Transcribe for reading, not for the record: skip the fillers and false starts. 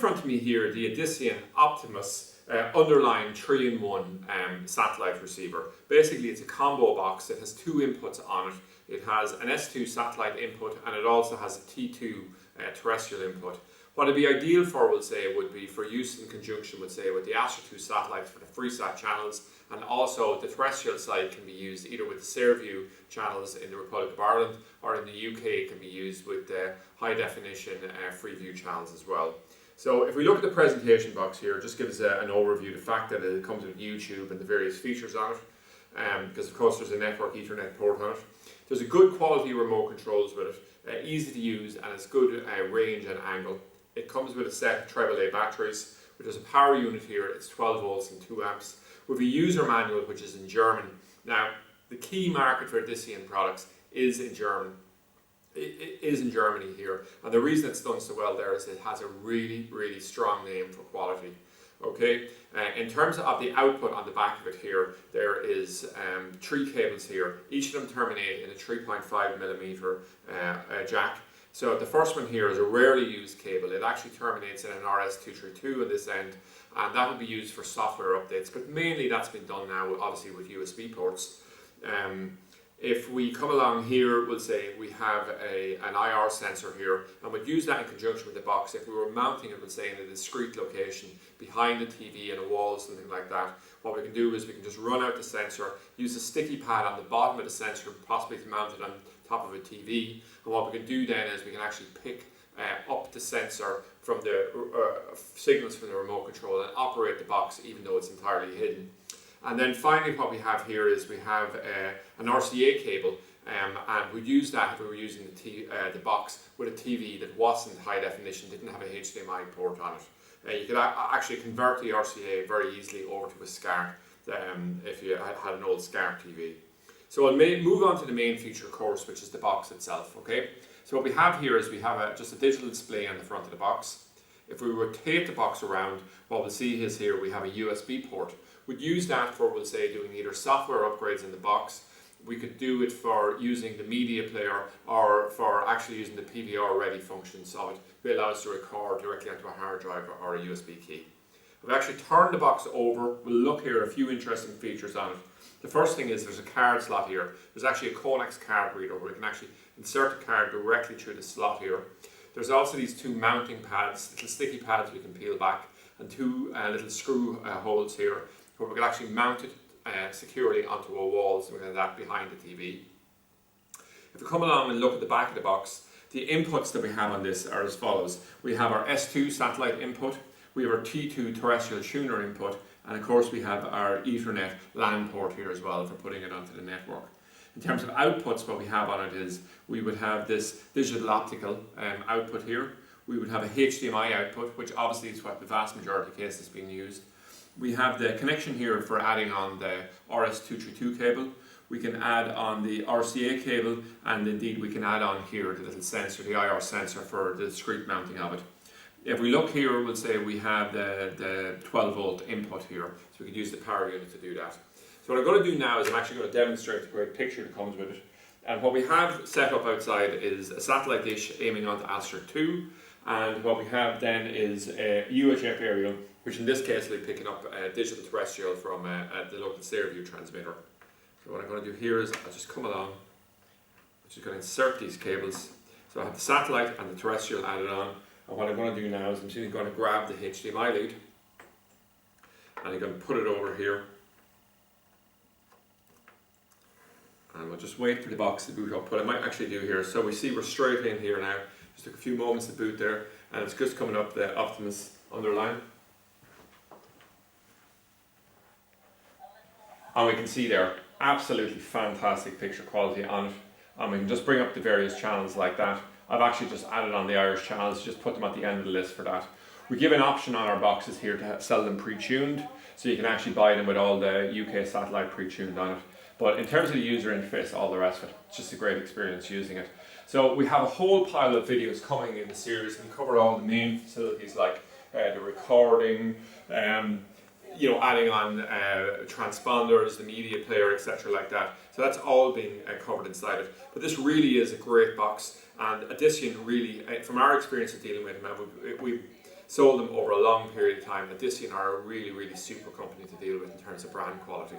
front of me here the Edision Optimuss underlying 3-in-1 satellite receiver. Basically it's a combo box. It has two inputs on it. It has an S2 satellite input and it also has a T2 terrestrial input. What it'd be ideal for, we'll say, would be for use in conjunction, with the aprt satellites for the FreeSat channels, and also the terrestrial side can be used either with the SareView channels in the Republic of Ireland, or in the UK it can be used with the high definition Freeview channels as well. So if we look at the presentation box here, just give us an overview, the fact that it comes with YouTube and the various features on it, because of course there's a network Ethernet port on it. There's a good quality remote controls with it, easy to use, and it's good range and angle. It comes with a set of AAA batteries, which is a power unit here. It's 12 volts and 2 amps, with a user manual which is in German. Now, the key market for Edision products is in German. It is in Germany here, and the reason it's done so well there is it has a really, really strong name for quality. Okay, in terms of the output on the back of it here, there is 3 cables here. Each of them terminate in a 3.5mm jack. So the first one here is a rarely used cable. It actually terminates in an RS-232 on this end, and that will be used for software updates, but mainly that's been done now obviously with USB ports. If we come along here, we'll say we have an IR sensor here, and we'd use that in conjunction with the box. If we were mounting it, we'll say, in a discrete location behind the TV, in a wall, something like that, what we can do is we can just run out the sensor, use a sticky pad on the bottom of the sensor, possibly to mount it on top of a TV, and what we can do then is we can actually pick up the sensor from the signals from the remote control and operate the box even though it's entirely hidden. And then finally what we have here is we have an RCA cable, and we'd use that if we were using the box with a TV that wasn't high definition, didn't have a HDMI port on it. You could actually convert the RCA very easily over to a SCART if you had an old SCART TV. So I'll move on to the main feature, of course, which is the box itself. Okay. So what we have here is we have just a digital display on the front of the box. If we rotate the box around, what we'll see is here we have a USB port. We'd use that for, we'll say, doing either software upgrades in the box. We could do it for using the media player, or for actually using the PVR ready functions of it. It allows us to record directly onto a hard drive or a USB key. If we actually turn the box over, we'll look here at a few interesting features on it. The first thing is there's a card slot here. There's actually a Conex card reader where we can actually insert the card directly through the slot here. There's also these 2 mounting pads, little sticky pads we can peel back, and 2 little screw holes here where we can actually mount it securely onto a wall, something like that, behind the TV. If we come along and look at the back of the box, the inputs that we have on this are as follows. We have our S2 satellite input, we have our T2 terrestrial tuner input, and of course we have our Ethernet LAN port here as well for putting it onto the network. In terms of outputs, what we have on it is we would have this digital optical output here. We would have a HDMI output, which obviously is what the vast majority of cases is being used. We have the connection here for adding on the RS-232 cable. We can add on the RCA cable, and indeed we can add on here the little sensor, the IR sensor, for the discrete mounting of it. If we look here, we'll say we have the 12 volt input here, so we could use the power unit to do that. So what I'm going to do now is I'm actually going to demonstrate the great picture that comes with it. And what we have set up outside is a satellite dish aiming onto Astra 2, and what we have then is a UHF aerial, which in this case will be picking up a digital terrestrial from the local SareView transmitter. So what I'm going to do here is I'll just come along, I'm just going to insert these cables. So I have the satellite and the terrestrial added on, and what I'm going to do now is I'm simply going to grab the HDMI lead, and I'm going to put it over here. And we'll just wait for the box to boot up. What I might actually do here, so we see we're straight in here now. Just took a few moments to boot there, and it's just coming up the Optimuss underline. And we can see there, absolutely fantastic picture quality on it. And we can just bring up the various channels like that. I've actually just added on the Irish channels, just put them at the end of the list for that. We give an option on our boxes here to sell them pre-tuned, so you can actually buy them with all the UK satellite pre-tuned on it. But in terms of the user interface, all the rest of it, it's just a great experience using it. So we have a whole pile of videos coming in the series, and cover all the main facilities like the recording, adding on transponders, the media player, etc. like that. So that's all being covered inside it. But this really is a great box, and Edision really, from our experience of dealing with them, sold them over a long period of time. Edition are a really, really super company to deal with in terms of brand quality.